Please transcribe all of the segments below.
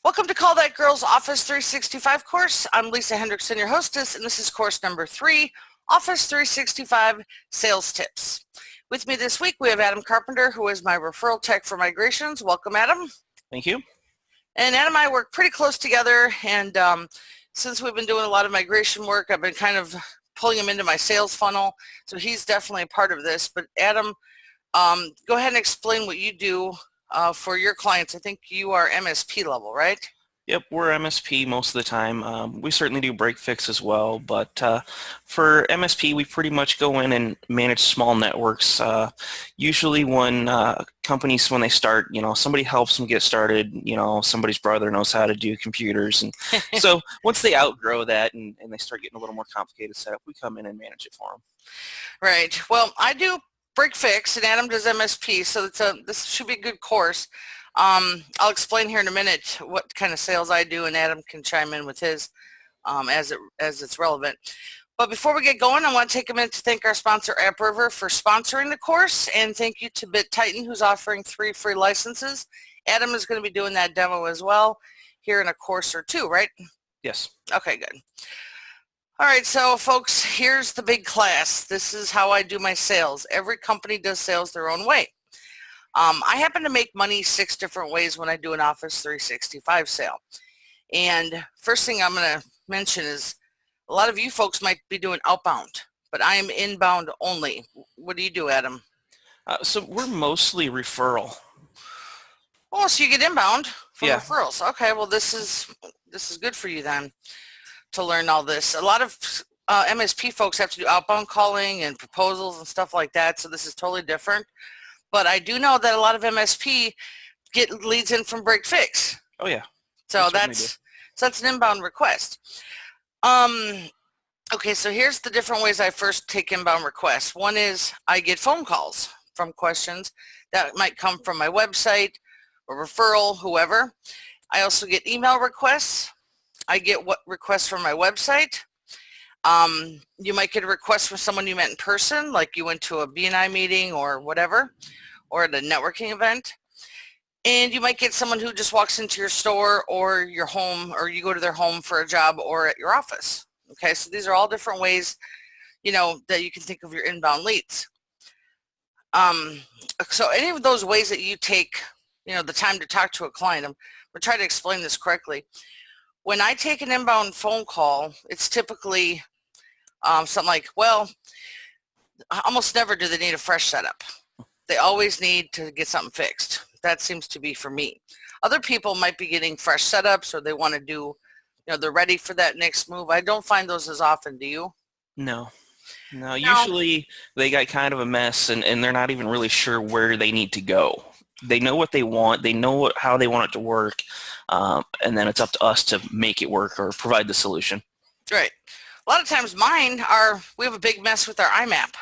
Welcome to Call That Girl's Office 365 course. I'm Lisa Hendrickson, your hostess, and this is course number 3, Office 365 Sales Tips. With me this week, we have Adam Carpenter, who is my referral tech for migrations. Welcome, Adam. Thank you. And Adam and I work pretty close together, and since we've been doing a lot of migration work, I've been kind of pulling him into my sales funnel, so he's definitely a part of this. But Adam, go ahead and explain what you do for your clients. I think you are MSP level, right? Yep, we're MSP most of the time. We certainly do break fix as well, but for MSP, we pretty much go in and manage small networks. Usually when companies, when they start, somebody helps them get started, somebody's brother knows how to do computers. And so once they outgrow that and they start getting a little more complicated setup, we come in and manage it for them. Right. Well, I do break fix and Adam does MSP, so this should be a good course. I'll explain here in a minute what kind of sales I do, and Adam can chime in with his as it's relevant. But before we get going, I want to take a minute to thank our sponsor AppRiver for sponsoring the course, and thank you to BitTitan, who's offering 3 free licenses. Adam is going to be doing that demo as well here in a course or two, right? Yes. Okay, good. All right, so folks, here's the big class. This is how I do my sales. Every company does sales their own way. I happen to make money 6 different ways when I do an Office 365 sale. And first thing I'm going to mention is a lot of you folks might be doing outbound, but I am inbound only. What do you do, Adam? So we're mostly referral. Oh, so you get inbound from Yeah. referrals. Okay, well this is good for you then to learn all this. A lot of MSP folks have to do outbound calling and proposals and stuff like that, so this is totally different. But I do know that a lot of MSP get leads in from break fix. Oh yeah. So that's an inbound request. Okay, so here's the different ways I first take inbound requests. One is I get phone calls from questions that might come from my website or referral, whoever. I also get email requests. I get requests from my website. You might get a request from someone you met in person, like you went to a BNI meeting or whatever, or at a networking event. And you might get someone who just walks into your store or your home, or you go to their home for a job or at your office. Okay, so these are all different ways, that you can think of your inbound leads. So any of those ways that you take, the time to talk to a client, I'm going to try to explain this correctly. When I take an inbound phone call, it's typically something like, well, almost never do they need a fresh setup. They always need to get something fixed. That seems to be for me. Other people might be getting fresh setups, or they want to do, they're ready for that next move. I don't find those as often. Do you? No. Usually they got kind of a mess and they're not even really sure where they need to go. They know what they want. They know how they want it to work. And then it's up to us to make it work or provide the solution. Right. A lot of times we have a big mess with our IMAP.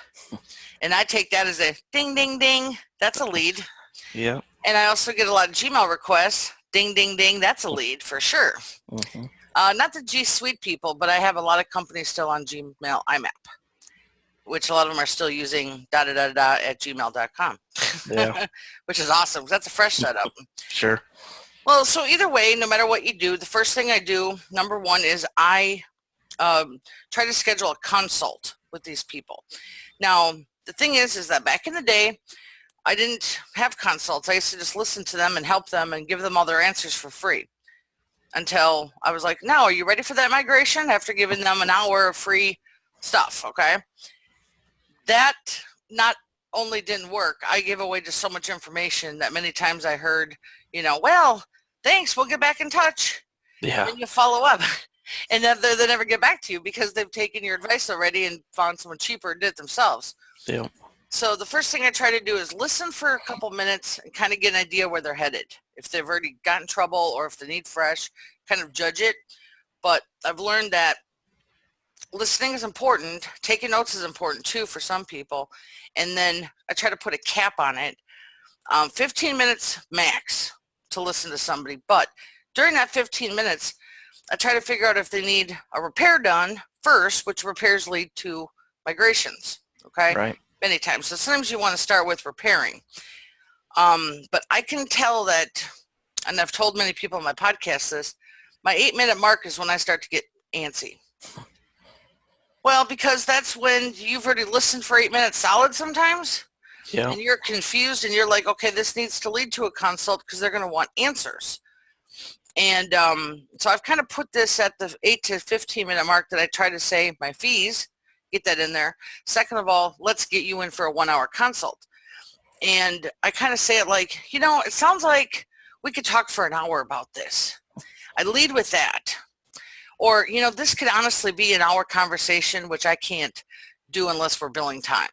And I take that as a ding, ding, ding. That's a lead. Yeah. And I also get a lot of Gmail requests. Ding, ding, ding. That's a lead for sure. Mm-hmm. Not the G Suite people, but I have a lot of companies still on Gmail IMAP, which a lot of them are still using @gmail.com. Yeah. Which is awesome, because that's a fresh setup. Sure. Well, so either way, no matter what you do, the first thing I do, number one, is I try to schedule a consult with these people. Now, the thing is that back in the day, I didn't have consults. I used to just listen to them and help them and give them all their answers for free, until I was like, now, are you ready for that migration? After giving them an hour of free stuff, okay? That not only didn't work, I gave away just so much information that many times I heard, well, thanks, we'll get back in touch. Yeah. And you follow up. And then they never get back to you because they've taken your advice already and found someone cheaper and did it themselves. Yeah. So the first thing I try to do is listen for a couple minutes and kind of get an idea where they're headed. If they've already gotten in trouble or if they need fresh, kind of judge it. But I've learned that listening is important. Taking notes is important too for some people. And then I try to put a cap on it. 15 minutes max to listen to somebody. But during that 15 minutes, I try to figure out if they need a repair done first, which repairs lead to migrations. Okay. Right. Many times. So sometimes you want to start with repairing. But I can tell that and I've told many people on my podcast this, my 8-minute mark is when I start to get antsy. Well, because that's when you've already listened for 8 minutes solid sometimes, Yeah. and you're confused, and you're like, okay, this needs to lead to a consult because they're going to want answers. And so I've kind of put this at the 8 to 15-minute mark that I try to say my fees, get that in there. Second of all, let's get you in for a 1-hour consult. And I kind of say it like, it sounds like we could talk for an hour about this. I lead with that. Or, this could honestly be an hour conversation, which I can't do unless we're billing time.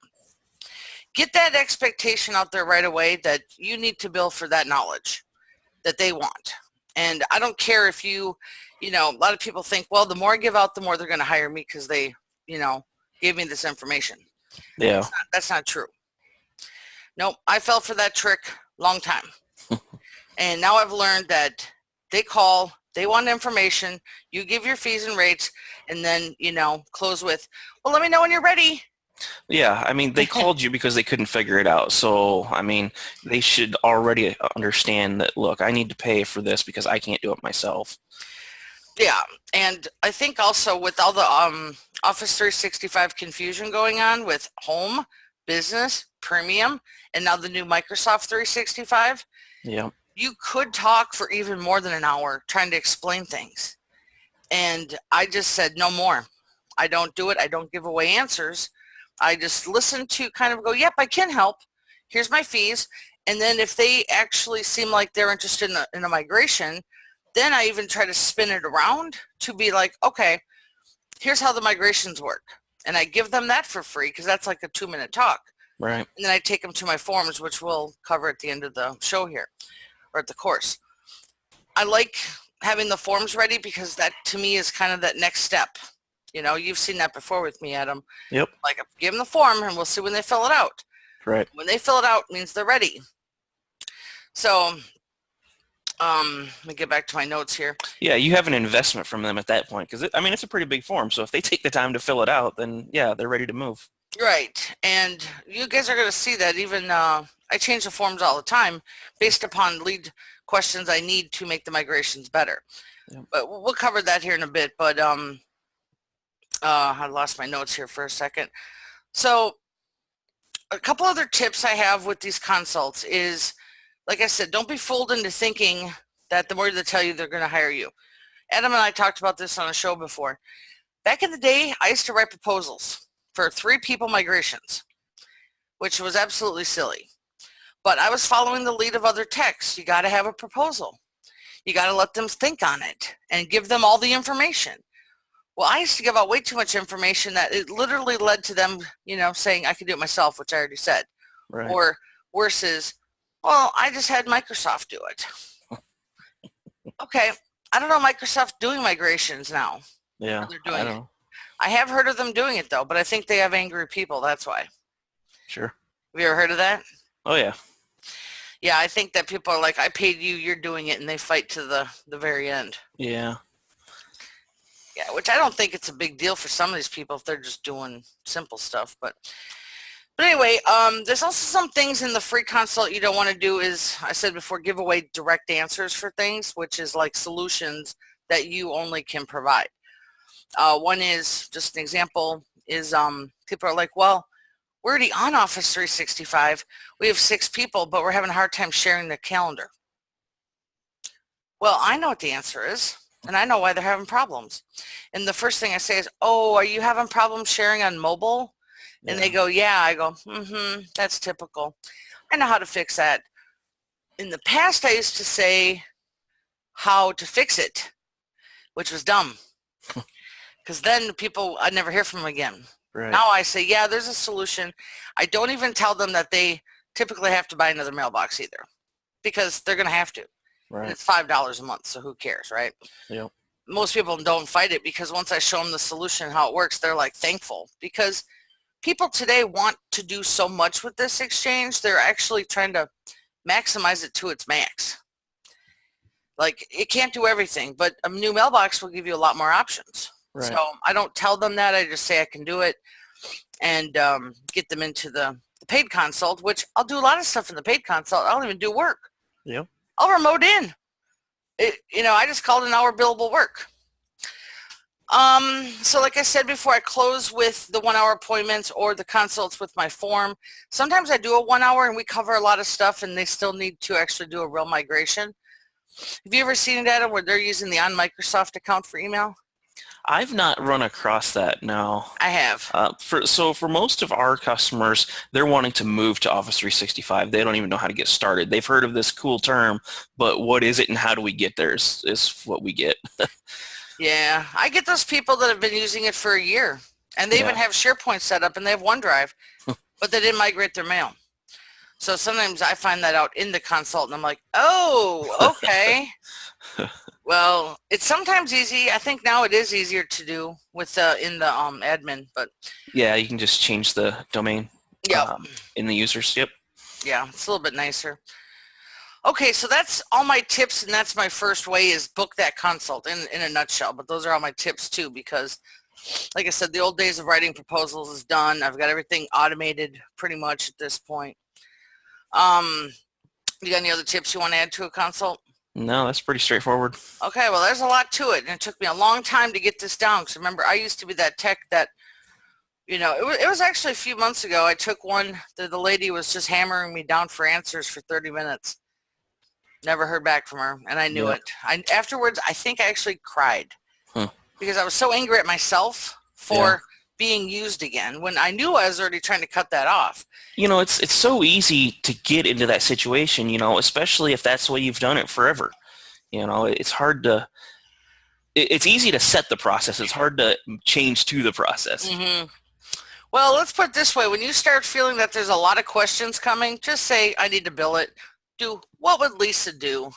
Get that expectation out there right away that you need to bill for that knowledge that they want. And I don't care if a lot of people think, well, the more I give out, the more they're going to hire me because they, gave me this information. Yeah. That's not true. Nope, I fell for that trick long time. And now I've learned that they call, they want information, you give your fees and rates, and then, close with, well, let me know when you're ready. Yeah, I mean, they called you because they couldn't figure it out. So, I mean, they should already understand that, look, I need to pay for this because I can't do it myself. Yeah, and I think also with all the Office 365 confusion going on with home, business, premium, and now the new Microsoft 365, Yeah. you could talk for even more than an hour trying to explain things. And I just said, no more. I don't do it. I don't give away answers. I just listen to kind of go, yep, I can help. Here's my fees. And then if they actually seem like they're interested in a migration, then I even try to spin it around to be like, okay, here's how the migrations work. And I give them that for free because that's like a 2-minute talk. Right. And then I take them to my forms, which we'll cover at the end of the show here or at the course. I like having the forms ready because that to me is kind of that next step. You've seen that before with me, Adam. Yep. Like, give them the form and we'll see when they fill it out. Right. When they fill it out means they're ready. So let me get back to my notes here. Yeah, you have an investment from them at that point because, it's a pretty big form. So if they take the time to fill it out, then, yeah, they're ready to move. Right. And you guys are going to see that even I change the forms all the time based upon lead questions I need to make the migrations better. Yep. But we'll cover that here in a bit. But I lost my notes here for a second. So a couple other tips I have with these consults is, like I said, don't be fooled into thinking that the more they tell you, they're going to hire you. Adam and I talked about this on a show before. Back in the day, I used to write proposals for 3 people migrations, which was absolutely silly. But I was following the lead of other techs. You got to have a proposal. You got to let them think on it and give them all the information. Well, I used to give out way too much information that it literally led to them, saying I could do it myself, which I already said. Right. Or worse is, well, I just had Microsoft do it. Okay, I don't know Microsoft doing migrations now. Yeah, they're doing I know. it. I have heard of them doing it though, but I think they have angry people. That's why. Sure. Have you ever heard of that? Oh yeah. Yeah, I think that people are like, I paid you, you're doing it, and they fight to the very end. Yeah. Yeah, which I don't think it's a big deal for some of these people if they're just doing simple stuff. But anyway, there's also some things in the free consult you don't want to do is, I said before, give away direct answers for things, which is like solutions that you only can provide. One is, just an example, is people are like, well, we're already on Office 365. We have 6 people, but we're having a hard time sharing the calendar. Well, I know what the answer is, and I know why they're having problems. And the first thing I say is, oh, are you having problems sharing on mobile? Yeah. And they go, yeah. I go, that's typical. I know how to fix that. In the past, I used to say how to fix it, which was dumb. Because then people, I'd never hear from them again. Right. Now I say, yeah, there's a solution. I don't even tell them that they typically have to buy another mailbox either, because they're going to have to. Right. And it's $5 a month, so who cares, right? Yep. Most people don't fight it because once I show them the solution, how it works, they're like thankful. Because people today want to do so much with this exchange, they're actually trying to maximize it to its max. Like, it can't do everything, but a new mailbox will give you a lot more options. Right. So I don't tell them that. I just say I can do it and get them into the paid consult, which I'll do a lot of stuff in the paid consult. I don't even do work. Yep. I'll remote in. I just called an hour billable work. So like I said before, I close with the 1 hour appointments or the consults with my form. Sometimes I do a 1 hour and we cover a lot of stuff and they still need to actually do a real migration. Have you ever seen data where they're using the On Microsoft account for email? I've not run across that, no. I have. For most of our customers, they're wanting to move to Office 365. They don't even know how to get started. They've heard of this cool term, but what is it and how do we get there is what we get. Yeah, I get those people that have been using it for a year and they even have SharePoint set up and they have OneDrive, but they didn't migrate their mail. So sometimes I find that out in the consult and I'm like, oh, okay. Well, it's sometimes easy. I think now it is easier to do with in the admin, but yeah, you can just change the domain in the users. Yep. Yeah, it's a little bit nicer. Okay, so that's all my tips, and that's my first way is book that consult in a nutshell. But those are all my tips too, because like I said, the old days of writing proposals is done. I've got everything automated pretty much at this point. You got any other tips you want to add to a consult? No, that's pretty straightforward. Okay, well, there's a lot to it, and it took me a long time to get this down. Because remember, I used to be that tech that, it was actually a few months ago. I took one, the lady was just hammering me down for answers for 30 minutes. Never heard back from her, and I knew it. Afterwards, I think I actually cried because I was so angry at myself for being used again when I knew I was already trying to cut that off. It's so easy to get into that situation, especially if that's the way you've done it forever. It's hard to, it's easy to set the process. It's hard to change to the process. Mm-hmm. Well, let's put it this way. When you start feeling that there's a lot of questions coming, just say, I need to bill it. What would Lisa do?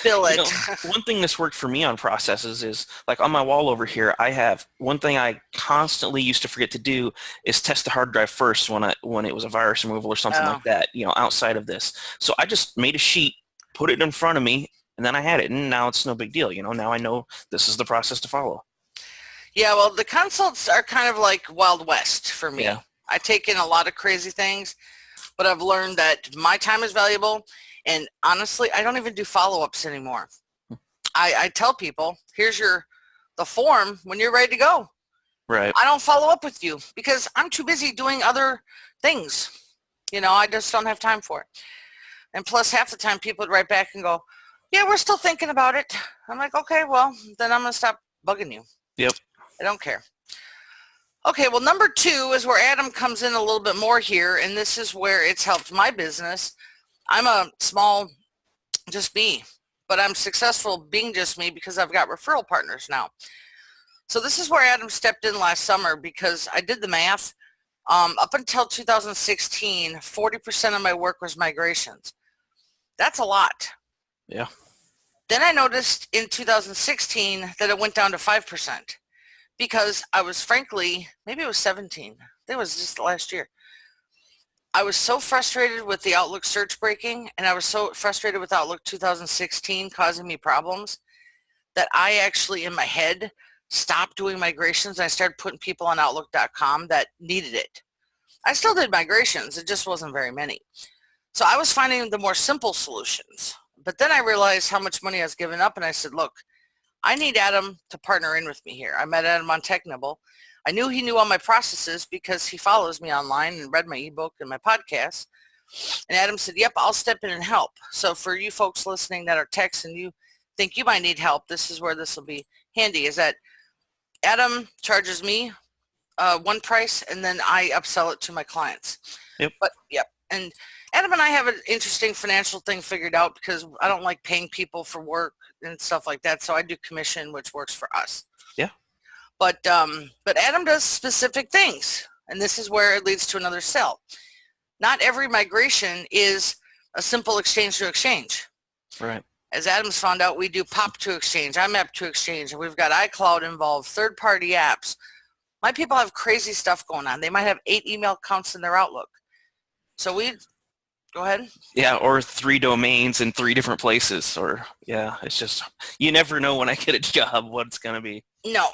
Bill it. One thing that's worked for me on processes is, like on my wall over here, I have one thing I constantly used to forget to do is test the hard drive first when it was a virus removal or something like that, outside of this. So I just made a sheet, put it in front of me, and then I had it, and now it's no big deal. Now I know this is the process to follow. Yeah, well, the consults are kind of like Wild West for me. Yeah. I take in a lot of crazy things, but I've learned that my time is valuable, and honestly, I don't even do follow-ups anymore. I tell people, here's the form when you're ready to go. Right. I don't follow up with you because I'm too busy doing other things. I just don't have time for it. And plus, half the time, people would write back and go, yeah, we're still thinking about it. I'm like, okay, well, then I'm going to stop bugging you. Yep. I don't care. Okay, well, number 2 is where Adam comes in a little bit more here, and this is where it's helped my business. I'm a small, just me, but I'm successful being just me because I've got referral partners now. So this is where Adam stepped in last summer because I did the math. Up until 2016, 40% of my work was migrations. That's a lot. Yeah. Then I noticed in 2016 that it went down to 5%. Because I was frankly, maybe it was 17. I think it was just last year. I was so frustrated with the Outlook search breaking, and I was so frustrated with Outlook 2016 causing me problems that I actually, in my head, stopped doing migrations. I started putting people on Outlook.com that needed it. I still did migrations. It just wasn't very many. So I was finding the more simple solutions. But then I realized how much money I was giving up, and I said, look, I need Adam to partner in with me here. I met Adam on TechNibble. I knew he knew all my processes because he follows me online and read my ebook and my podcast. And Adam said, yep, I'll step in and help. So for you folks listening that are techs and you think you might need help, this is where this will be handy, is that Adam charges me one price and then I upsell it to my clients. Yep. And Adam and I have an interesting financial thing figured out because I don't like paying people for work and stuff like that. So I do commission, which works for us. Yeah. But Adam does specific things, and this is where it leads to another sell. Not every migration is a simple exchange to exchange. Right. As Adam's found out, we do POP to exchange, IMAP to exchange, and we've got iCloud involved, third-party apps. My people have crazy stuff going on. They might have 8 email accounts in their Outlook. So go ahead. Yeah, or 3 domains in 3 different places, it's just, you never know when I get a job what it's going to be. No.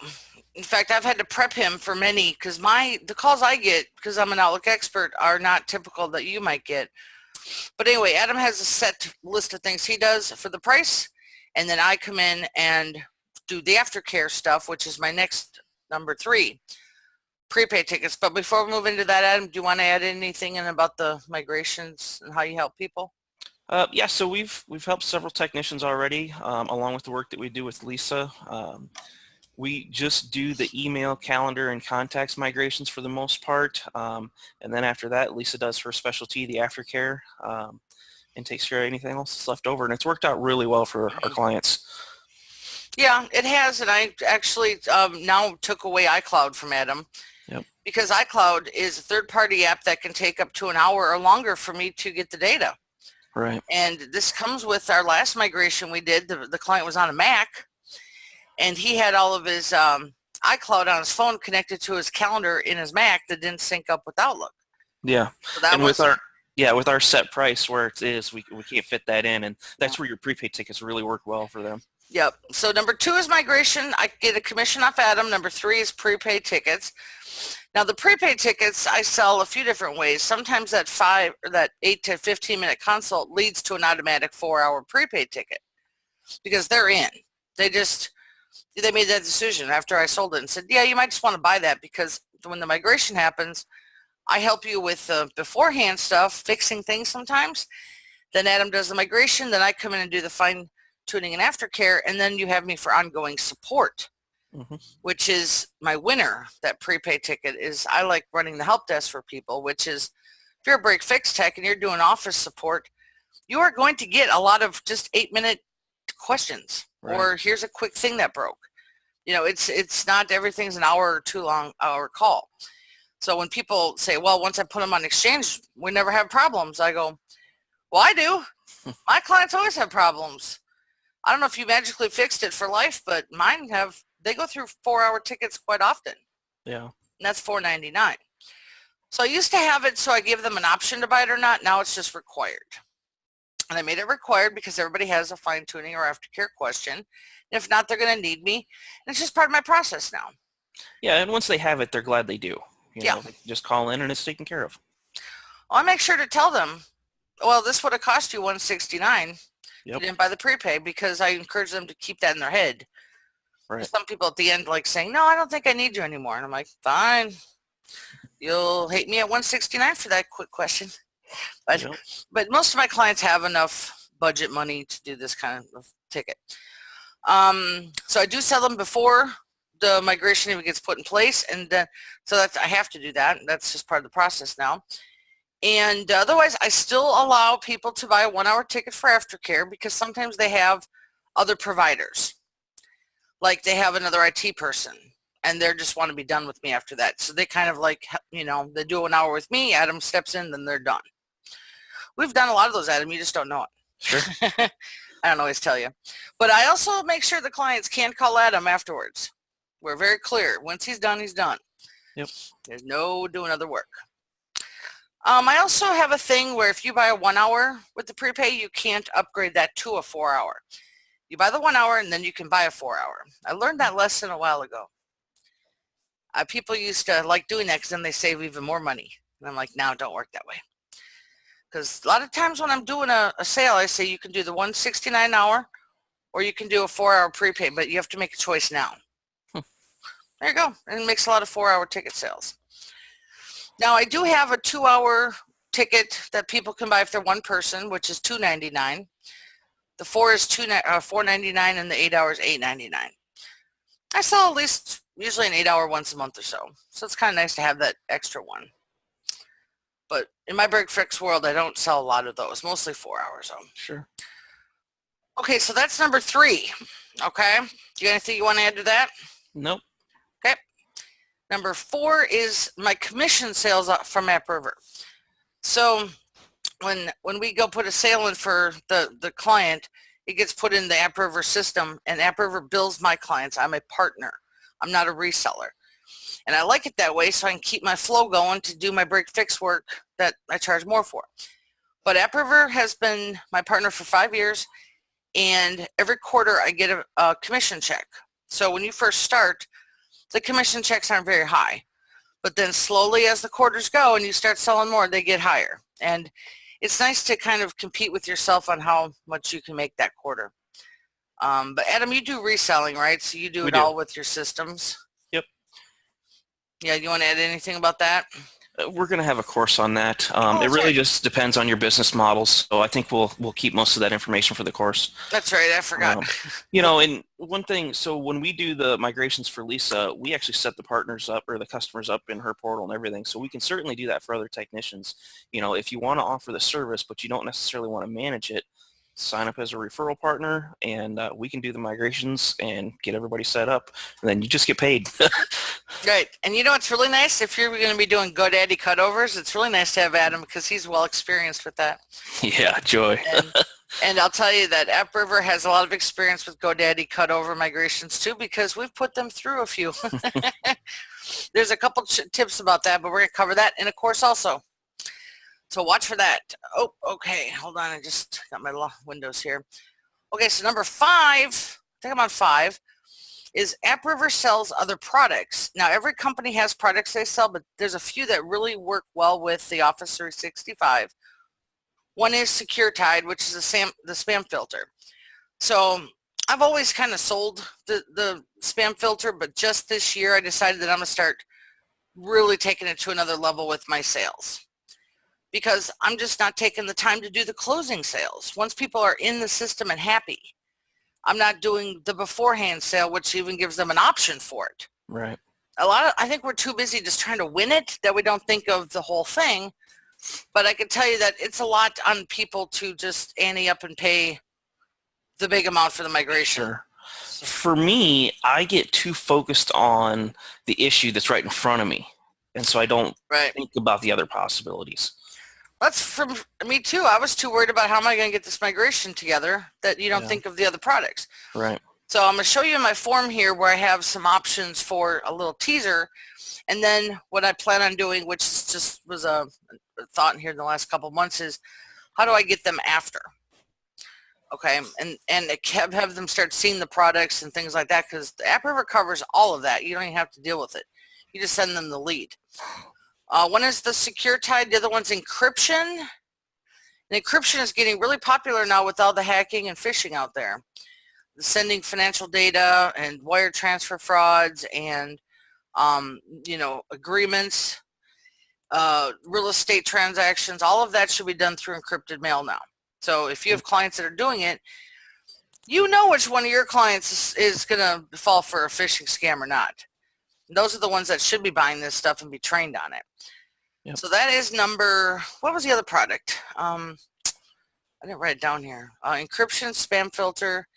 In fact, I've had to prep him for many because the calls I get, because I'm an Outlook expert, are not typical that you might get. But anyway, Adam has a set list of things he does for the price, And then I come in and do the aftercare stuff, which is my next number 3, prepaid tickets. But before we move into that, Adam, do you want to add anything in about the migrations and how you help people? Yeah, so we've helped several technicians already, along with the work that we do with Lisa. We just do the email, calendar, and contacts migrations for the most part, and then after that, Lisa does her specialty, the aftercare, and takes care of anything else that's left over, and it's worked out really well for our clients. Yeah, it has, and I actually now took away iCloud from Adam. Yep. Because iCloud is a third-party app that can take up to an hour or longer for me to get the data. Right. And this comes with our last migration we did. The client was on a Mac, and he had all of his iCloud on his phone connected to his calendar in his Mac that didn't sync up with Outlook. Yeah. So that and was, with our set price where it is, we can't fit that in, and that's where your prepaid tickets really work well for them. Yep. So number 2 is migration. I get a commission off Adam. Number 3 is prepaid tickets. Now the prepaid tickets I sell a few different ways. Sometimes that 8 to 15 minute consult leads to an automatic 4-hour prepaid ticket because they're in. They made that decision after I sold it and said, yeah, you might just want to buy that because when the migration happens, I help you with beforehand stuff, fixing things sometimes. Then Adam does the migration. Then I come in and do the fine tuning and aftercare, and then you have me for ongoing support, which is my winner. That prepaid ticket is, I like running the help desk for people, which is if you're a break fix tech and you're doing office support, you are going to get a lot of just 8-minute questions. Right. Or here's a quick thing that broke. You know, it's not everything's an hour or 2 long hour call. So when people say, well, once I put them on Exchange, we never have problems, I go, well, I do. My clients always have problems. I don't know if you magically fixed it for life, but mine have. They go through 4-hour tickets quite often. Yeah. And that's $4.99. So I used to have it so I give them an option to buy it or not. Now it's just required. And I made it required because everybody has a fine tuning or aftercare question. And if not, they're going to need me. And it's just part of my process now. Yeah, and once they have it, they're glad they do. You know, they just call in and it's taken care of. Well, I make sure to tell them, well, this would have cost you $169. Yep. You didn't buy the prepaid, because I encourage them to keep that in their head. Right. Some people at the end like saying, no, I don't think I need you anymore. And I'm like, fine. You'll hate me at $169 for that quick question. But most of my clients have enough budget money to do this kind of ticket. So I do sell them before the migration even gets put in place. And so I have to do that. That's just part of the process now. And otherwise, I still allow people to buy a 1-hour ticket for aftercare because sometimes they have other providers. Like they have another IT person and they just want to be done with me after that. So they kind of like, you know, they do an hour with me, Adam steps in, then they're done. We've done a lot of those, Adam. You just don't know it. Sure. I don't always tell you. But I also make sure the clients can call Adam afterwards. We're very clear. Once he's done, he's done. Yep. There's no doing other work. I also have a thing where if you buy a 1-hour with the prepay, you can't upgrade that to a 4-hour. You buy the 1-hour and then you can buy a 4-hour. I learned that lesson a while ago. People used to like doing that because then they save even more money. And I'm like, no, don't work that way. Because a lot of times when I'm doing a sale, I say you can do the $169 hour or you can do a 4-hour prepay, but you have to make a choice now. There you go. And it makes a lot of 4-hour ticket sales. Now, I do have a 2-hour ticket that people can buy if they're one person, which is $2.99. The 4 is $4.99 and the 8 hours $8.99. I sell at least usually an 8-hour once a month or so. So it's kind of nice to have that extra one. But in my break fix world, I don't sell a lot of those, mostly 4 hours. So. Sure. Okay, so that's number 3. Okay. Do you have anything you want to add to that? Nope. Okay. Number 4 is my commission sales from AppRiver. So when we go put a sale in for the client, it gets put in the AppRiver system, and AppRiver bills my clients. I'm a partner. I'm not a reseller. And I like it that way so I can keep my flow going to do my break fix work that I charge more for. But AppRiver has been my partner for 5 years, and every quarter I get a commission check. So when you first start, the commission checks aren't very high. But then slowly as the quarters go and you start selling more, they get higher. And it's nice to kind of compete with yourself on how much you can make that quarter. But Adam, you do reselling, right? So you do We it do. all with your systems. Yep. Yeah, you want to add anything about that? We're going to have a course on that. Oh, It that's really right. just depends on your business models. So I think we'll keep most of that information for the course. That's right. I forgot. And one thing, so when we do the migrations for Lisa, we actually set the partners up or the customers up in her portal and everything. So we can certainly do that for other technicians. If you want to offer the service, but you don't necessarily want to manage it, sign up as a referral partner and we can do the migrations and get everybody set up. And then you just get paid. Right. And you know what's really nice? If you're going to be doing GoDaddy cutovers, it's really nice to have Adam because he's well experienced with that. Yeah, joy. And I'll tell you that AppRiver has a lot of experience with GoDaddy cutover migrations too because we've put them through a few. There's a couple tips about that, but we're going to cover that in a course also. So watch for that. Oh, okay. Hold on. I just got my windows here. Okay, so number 5, I think I'm on 5, is AppRiver sells other products. Now, every company has products they sell, but there's a few that really work well with the Office 365. One is SecureTide, which is the spam filter. So I've always kind of sold the spam filter, but just this year I decided that I'm going to start really taking it to another level with my sales because I'm just not taking the time to do the closing sales. Once people are in the system and happy, I'm not doing the beforehand sale, which even gives them an option for it. Right. I think we're too busy just trying to win it that we don't think of the whole thing. But I can tell you that it's a lot on people to just ante up and pay the big amount for the migration. Sure. For me, I get too focused on the issue that's right in front of me. And so I don't think about the other possibilities. That's from me too. I was too worried about how am I going to get this migration together that you don't think of the other products. Right. So I'm going to show you in my form here where I have some options for a little teaser. And then what I plan on doing, which just was a thought in here in the last couple of months, is how do I get them after? Okay, and have them start seeing the products and things like that because the AppRiver covers all of that. You don't even have to deal with it. You just send them the lead. One is the SecureTide. The other one's encryption. And encryption is getting really popular now with all the hacking and phishing out there. Sending financial data and wire transfer frauds and agreements, real estate transactions, all of that should be done through encrypted mail now. So if you have clients that are doing it, you know which one of your clients is going to fall for a phishing scam or not. And those are the ones that should be buying this stuff and be trained on it. Yep. So that is what was the other product? I didn't write it down here. Encryption, spam filter,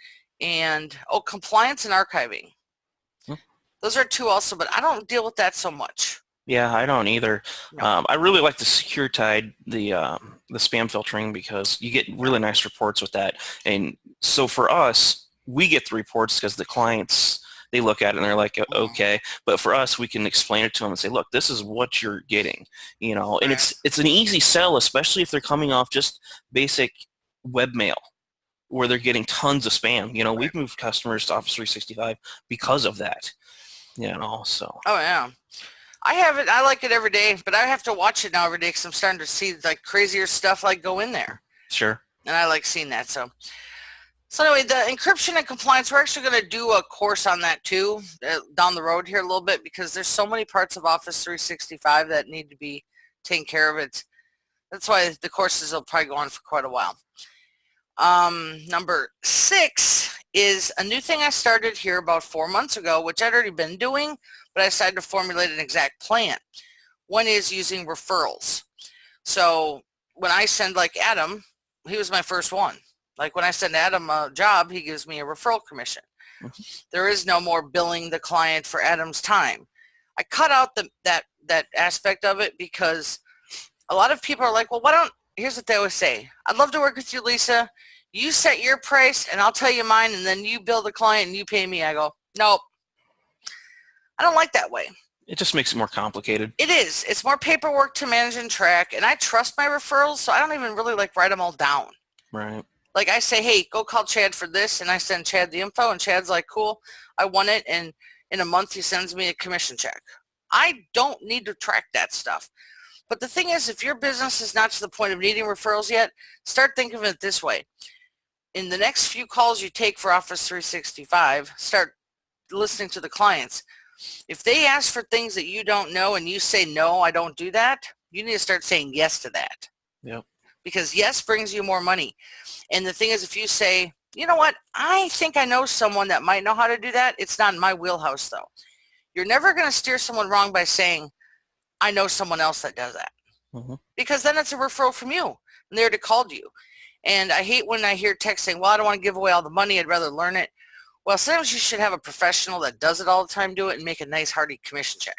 and compliance and archiving. Those are 2 also, but I don't deal with that so much. Yeah, I don't either. No. I really like the SecureTide, the spam filtering, because you get really nice reports with that. And so for us, we get the reports because the clients, they look at it and they're like, okay. But for us, we can explain it to them and say, look, this is what you're getting. And it's an easy sell, especially if they're coming off just basic webmail where they're getting tons of spam. We've moved customers to Office 365 because of that. So. Oh, yeah. I have it. I like it every day, but I have to watch it now every day because I'm starting to see like crazier stuff like go in there. Sure. And I like seeing that. So anyway, the encryption and compliance, we're actually going to do a course on that too down the road here a little bit because there's so many parts of Office 365 that need to be taken care of. That's why the courses will probably go on for quite a while. Number 6 is a new thing I started here about 4 months ago, which I'd already been doing, but I decided to formulate an exact plan. One is using referrals. So when I send like Adam, he was my first one. Like when I send Adam a job, he gives me a referral commission. Mm-hmm. There is no more billing the client for Adam's time. I cut out that aspect of it because a lot of people are like, well, here's what they always say. I'd love to work with you, Lisa. You set your price and I'll tell you mine and then you bill the client and you pay me. I go, nope. I don't like that way. It just makes it more complicated. It is. It's more paperwork to manage and track, and I trust my referrals, so I don't even really write them all down. Right. Like I say, hey, go call Chad for this, and I send Chad the info, and Chad's like, cool, I want it, and in a month he sends me a commission check. I don't need to track that stuff. But the thing is, if your business is not to the point of needing referrals yet, start thinking of it this way. in the next few calls you take for Office 365, start listening to the clients. If they ask for things that you don't know and you say, no, I don't do that, you need to start saying yes to that. Yep. Because yes brings you more money. And the thing is, if you say, you know what, I think I know someone that might know how to do that, it's not in my wheelhouse though. You're never going to steer someone wrong by saying, I know someone else that does that. Mm-hmm. Because then it's a referral from you and they already called you. And I hate when I hear text saying, well, I don't want to give away all the money, I'd rather learn it. Well, sometimes you should have a professional that does it all the time do it and make a nice hearty commission check.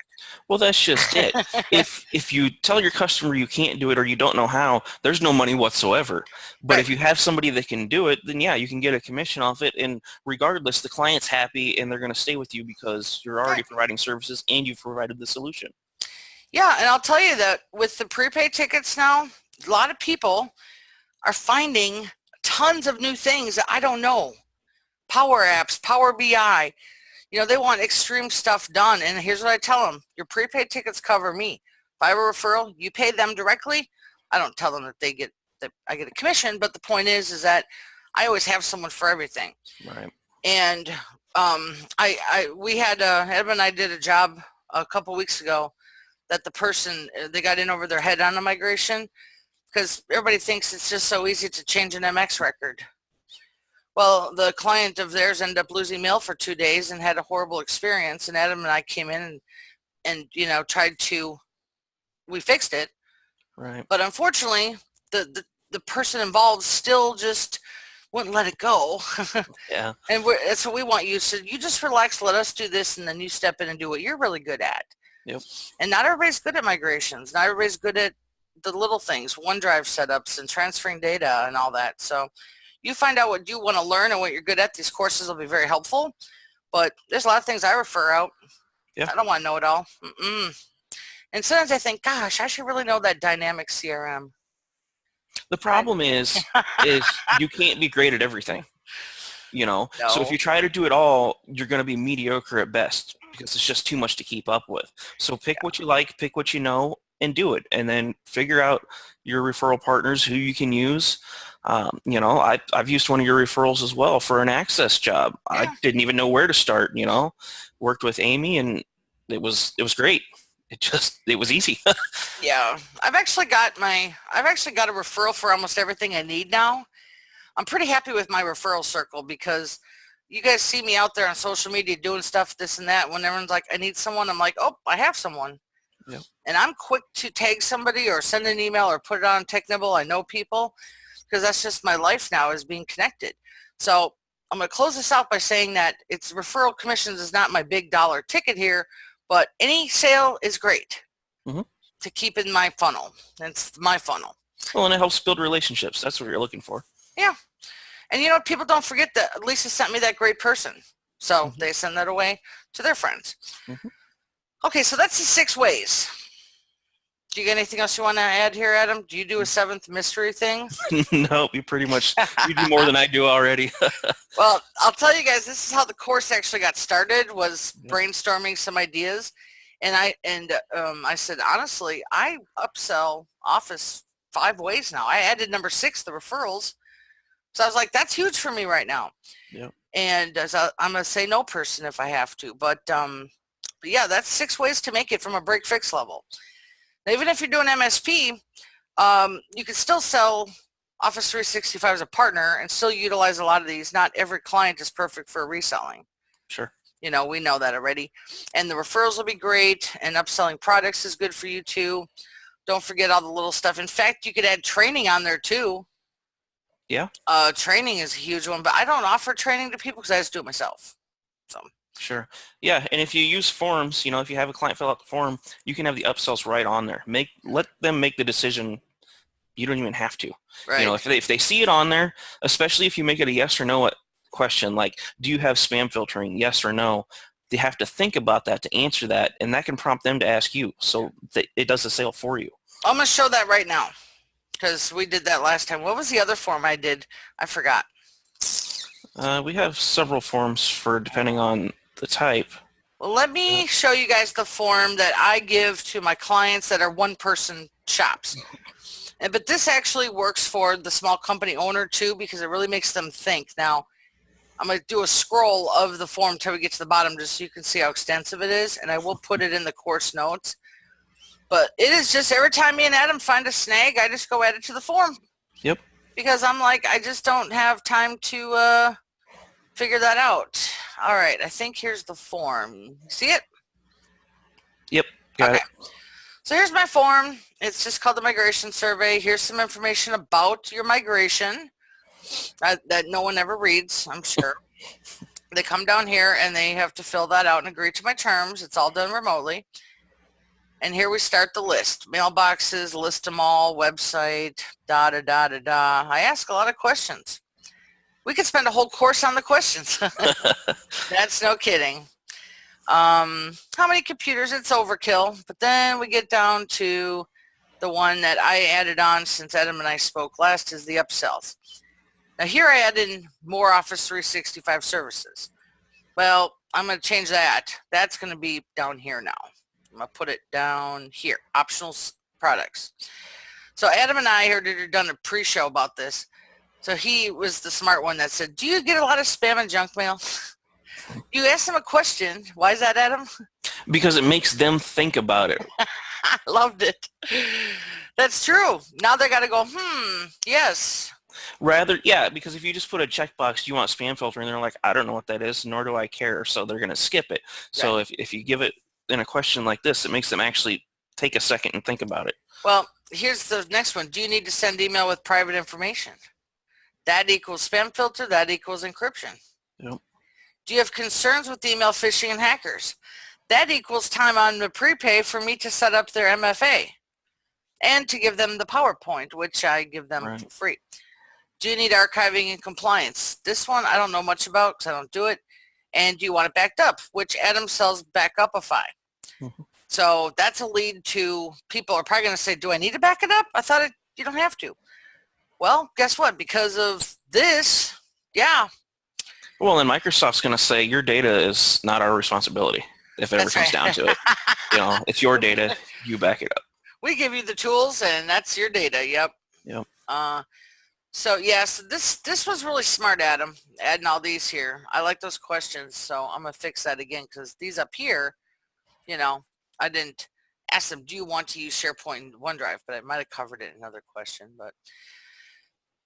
Well, that's just it. If you tell your customer you can't do it or you don't know how, there's no money whatsoever. But Right. if you have somebody that can do it, then yeah, you can get a commission off it. And regardless, the client's happy and they're going to stay with you because you're already Right. providing services and you've provided the solution. Yeah, and I'll tell you that with the prepaid tickets now, a lot of people are finding tons of new things that I don't know. Power Apps, Power BI. You know, they want extreme stuff done. And here's what I tell them. Your prepaid tickets cover me. If I have a referral, you pay them directly. I don't tell them that I get a commission, but the point is that I always have someone for everything. Right. And we had, Edmund and I did a job a couple weeks ago that the person, they got in over their head on a migration because everybody thinks it's just so easy to change an MX record. Well, the client of theirs ended up losing mail for 2 days and had a horrible experience. And Adam and I came in and you know, we fixed it. Right. But unfortunately, the person involved still just wouldn't let it go. Yeah. And that's what we want you. So you just relax, let us do this, and then you step in and do what you're really good at. Yep. And not everybody's good at migrations. Not everybody's good at the little things, OneDrive setups and transferring data and all that. So you find out what you want to learn and what you're good at. These courses will be very helpful. But there's a lot of things I refer out. Yeah. I don't want to know it all. And sometimes I think, gosh, I should really know that dynamic CRM. The problem is you can't be great at everything, you know? No. So if you try to do it all, you're going to be mediocre at best because it's just too much to keep up with. So pick what you like, pick what you know, and do it. And then figure out your referral partners who you can use. You know, I've used one of your referrals as well for an access job. Yeah. I didn't even know where to start, you know? Worked with Amy and it was great. It was easy. Yeah, I've actually got a referral for almost everything I need now. I'm pretty happy with my referral circle because you guys see me out there on social media doing stuff, this and that. When everyone's like, I need someone, I'm like, oh, I have someone. Yep. And I'm quick to tag somebody or send an email or put it on TechNibble. I know people because that's just my life now is being connected. So I'm going to close this out by saying that it's referral commissions is not my big dollar ticket here, but any sale is great to keep in my funnel. It's my funnel. Well, and it helps build relationships. That's what you're looking for. Yeah. And you know, people don't forget that Lisa sent me that great person. So they send that away to their friends. Okay, so that's the 6 ways. Do you got anything else you want to add here, Adam? Do you do a 7th mystery thing? No, you do more than I do already. Well, I'll tell you guys, this is how the course actually got started, was brainstorming some ideas. And I said, honestly, I upsell Office 5 ways now. I added number 6, the referrals. So I was like, that's huge for me right now. Yeah. And I'm a say no person if I have to. But yeah, that's 6 ways to make it from a break fix level. Now, even if you're doing MSP, you can still sell Office 365 as a partner and still utilize a lot of these. Not every client is perfect for reselling. Sure. You know, we know that already. And the referrals will be great, and upselling products is good for you too. Don't forget all the little stuff. In fact, you could add training on there too. Yeah. Training is a huge one, but I don't offer training to people because I just do it myself. So. Sure. Yeah, and if you use forms, you know, if you have a client fill out the form, you can have the upsells right on there. Let them make the decision. You don't even have to. Right. You know, if they see it on there, especially if you make it a yes or no question, like, do you have spam filtering? Yes or no. They have to think about that to answer that, and that can prompt them to ask you. So it does the sale for you. I'm going to show that right now because we did that last time. What was the other form I did? I forgot. We have several forms for depending on the type. Well, let me show you guys the form that I give to my clients that are one-person shops. But this actually works for the small company owner too, because it really makes them think. Now, I'm going to do a scroll of the form till we get to the bottom just so you can see how extensive it is, and I will put it in the course notes. But it is just every time me and Adam find a snag, I just go add it to the form. Yep. Because I'm like, I just don't have time to figure that out. All right, I think here's the form. See it? Yep. Got it. So here's my form. It's just called the migration survey. Here's some information about your migration that no one ever reads, I'm sure. They come down here and they have to fill that out and agree to my terms. It's all done remotely. And here we start the list. Mailboxes, list them all, website, da-da-da-da-da. I ask a lot of questions. We could spend a whole course on the questions. That's no kidding. How many computers? It's overkill. But then we get down to the one that I added on since Adam and I spoke last is the upsells. Now here I add in more Office 365 services. Well, I'm going to change that. That's going to be down here now. I'm going to put it down here, optional products. So Adam and I had done a pre-show about this. So he was the smart one that said, do you get a lot of spam and junk mail? You asked him a question. Why is that, Adam? Because it makes them think about it. I loved it. That's true. Now they got to go, yes. Because if you just put a checkbox, do you want spam filter, and they're like, I don't know what that is, nor do I care, so they're going to skip it. So Right. if you give it in a question like this, it makes them actually take a second and think about it. Well, here's the next one. Do you need to send email with private information? That equals spam filter. That equals encryption. Yep. Do you have concerns with email phishing and hackers? That equals time on the prepay for me to set up their MFA and to give them the PowerPoint, which I give them for free. Do you need archiving and compliance? This one I don't know much about because I don't do it. And do you want it backed up, which Adam sells Backupify. Mm-hmm. So that's a lead to people are probably going to say, do I need to back it up? I thought you don't have to. Well, guess what? Because of this, yeah. Well, then Microsoft's going to say your data is not our responsibility if it ever comes down to it. It's your data. You back it up. We give you the tools, and that's your data. Yep. Yep. So yes, this was really smart, Adam, adding all these here. I like those questions, so I'm gonna fix that again because these up here, I didn't ask them, do you want to use SharePoint and OneDrive? But I might have covered it in another question. But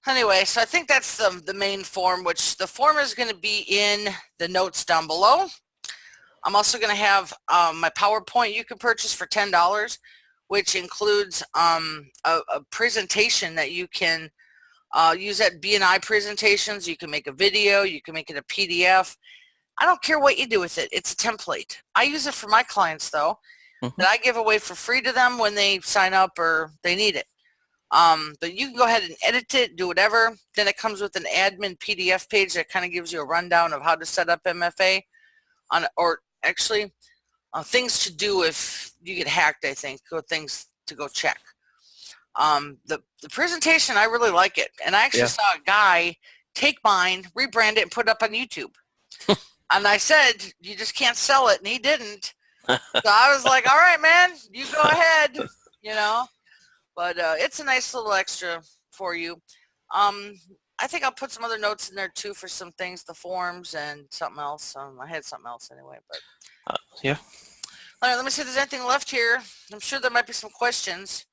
anyway, so I think that's the main form, which the form is going to be in the notes down below. I'm also going to have my PowerPoint you can purchase for $10, which includes a presentation that you can use at BNI presentations. You can make a video. You can make it a PDF. I don't care what you do with it. It's a template. I use it for my clients, though, that I give away for free to them when they sign up or they need it. But you can go ahead and edit it, do whatever. Then it comes with an admin PDF page that kind of gives you a rundown of how to set up MFA, things to do if you get hacked, I think, things to go check. The presentation, I really like it. And I actually saw a guy take mine, rebrand it, and put it up on YouTube. And I said, you just can't sell it. And he didn't. So I was like, all right, man, you go ahead, But it's a nice little extra for you. I think I'll put some other notes in there, too, for some things, the forms and something else. I had something else anyway. But yeah. All right, let me see if there's anything left here. I'm sure there might be some questions.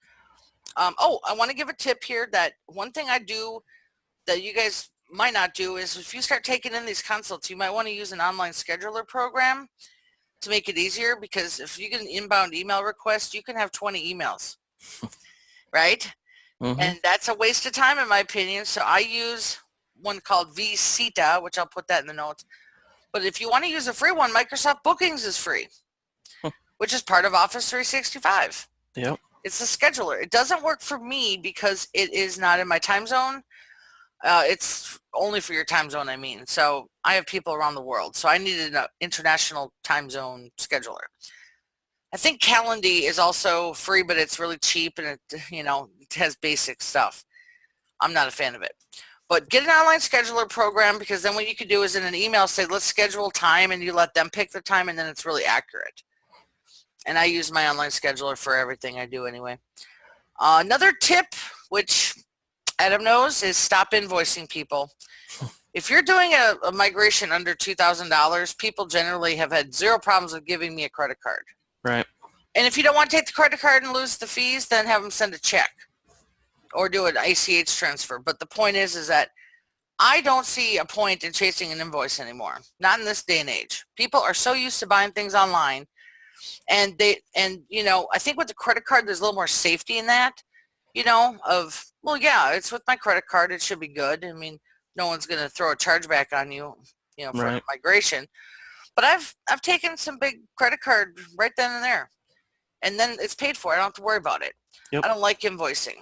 I want to give a tip here that one thing I do that you guys might not do is if you start taking in these consults, you might want to use an online scheduler program to make it easier, because if you get an inbound email request, you can have 20 emails, right? Mm-hmm. And that's a waste of time in my opinion. So I use one called vCita, which I'll put that in the notes. But if you want to use a free one, Microsoft Bookings is free, which is part of Office 365. Yep. It's a scheduler. It doesn't work for me because it is not in my time zone. It's only for your time zone, I mean. So I have people around the world. So I needed an international time zone scheduler. I think Calendly is also free, but it's really cheap and it has basic stuff. I'm not a fan of it. But get an online scheduler program, because then what you can do is in an email say, let's schedule time, and you let them pick the time, and then it's really accurate. And I use my online scheduler for everything I do anyway. Another tip, which Adam knows is stop invoicing people. If you're doing a migration under $2,000, people generally have had zero problems with giving me a credit card. Right. And if you don't want to take the credit card and lose the fees, then have them send a check or do an ACH transfer. But the point is that I don't see a point in chasing an invoice anymore. Not in this day and age. People are so used to buying things online, and you know, I think with the credit card, there's a little more safety in that, you know, of, well, yeah, it's with my credit card. It should be good. I mean, no one's going to throw a chargeback on you, you know, for Right. migration. But I've taken some big credit card right then and there, and then it's paid for. I don't have to worry about it. Yep. I don't like invoicing.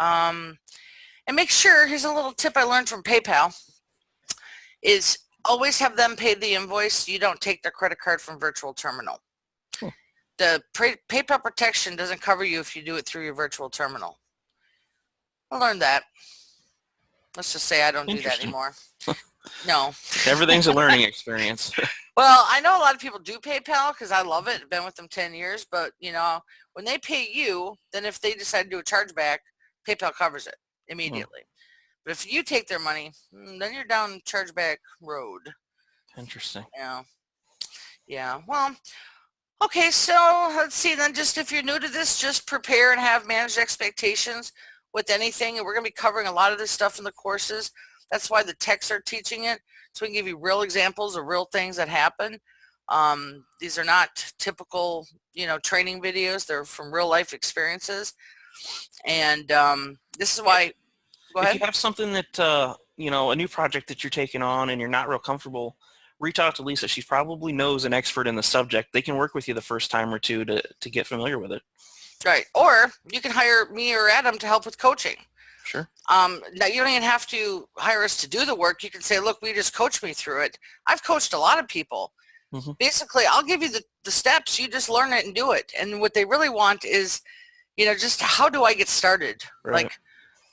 And make sure, here's a little tip I learned from PayPal, is always have them pay the invoice. You don't take their credit card from virtual terminal. Cool. The PayPal protection doesn't cover you if you do it through your virtual terminal. I learned that. Let's just say I don't do that Interesting. anymore. No. Everything's a learning experience. Well, I know a lot of people do PayPal because I love it. I've been with them 10 years. But, you know, when they pay you, then if they decide to do a chargeback, PayPal covers it immediately. But if you take their money, then you're down chargeback road. Interesting. Yeah. Yeah. Well, okay. So let's see then. Just if you're new to this, just prepare and have managed expectations with anything. And we're going to be covering a lot of this stuff in the courses. That's why the techs are teaching it. So we can give you real examples of real things that happen. These are not typical, you know, training videos. They're from real life experiences. And this is why, go ahead. If you have something that, you know, a new project that you're taking on and you're not real comfortable, reach out to Lisa. She probably knows an expert in the subject. They can work with you the first time or two to get familiar with it. Right. Or you can hire me or Adam to help with coaching. Sure. Now you don't even have to hire us to do the work. You can say, look, we just coach me through it. I've coached a lot of people. Mm-hmm. Basically, I'll give you the steps. You just learn it and do it. And what they really want is, you know, just how do I get started? Right. Like,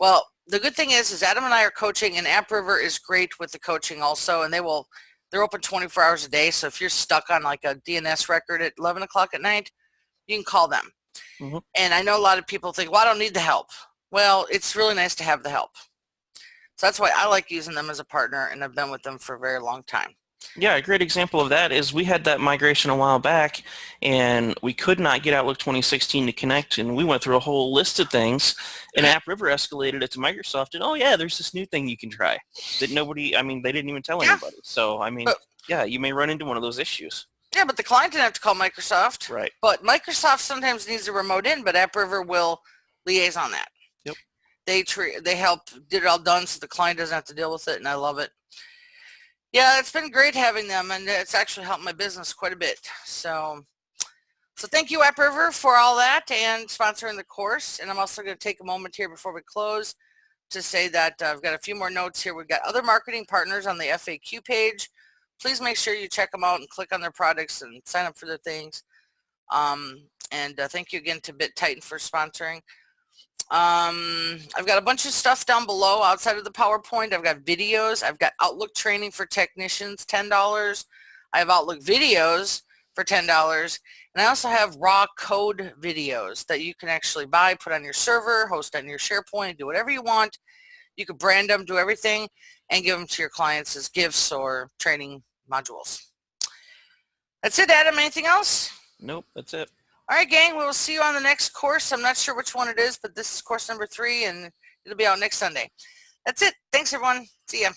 well, the good thing is Adam and I are coaching, and AppRiver is great with the coaching also. And they're open 24 hours a day. So if you're stuck on like a DNS record at 11 o'clock at night, you can call them. Mm-hmm. And I know a lot of people think, well, I don't need the help. Well, it's really nice to have the help. So that's why I like using them as a partner, and I've been with them for a very long time. Yeah, a great example of that is we had that migration a while back, and we could not get Outlook 2016 to connect, and we went through a whole list of things, and AppRiver escalated it to Microsoft, and oh yeah, there's this new thing you can try that nobody, I mean, they didn't even tell anybody. So, I mean, yeah, you may run into one of those isures. Yeah, but the client didn't have to call Microsoft. Right. But Microsoft sometimes needs a remote in, but AppRiver will liaise on that. Yep. They help get it all done so the client doesn't have to deal with it, and I love it. Yeah, it's been great having them, and it's actually helped my business quite a bit. So thank you, AppRiver, for all that and sponsoring the course. And I'm also going to take a moment here before we close to say that I've got a few more notes here. We've got other marketing partners on the FAQ page. Please make sure you check them out and click on their products and sign up for their things. Thank you again to BitTitan for sponsoring. I've got a bunch of stuff down below outside of the PowerPoint. I've got videos. I've got Outlook training for technicians, $10. I have Outlook videos for $10. And I also have raw code videos that you can actually buy, put on your server, host on your SharePoint, do whatever you want. You can brand them, do everything, and give them to your clients as gifts or training modules. That's it, Adam. Anything else? Nope, that's it. All right, gang, we will see you on the next course. I'm not sure which one it is, but this is course number 3, and it'll be out next Sunday. That's it. Thanks, everyone. See ya.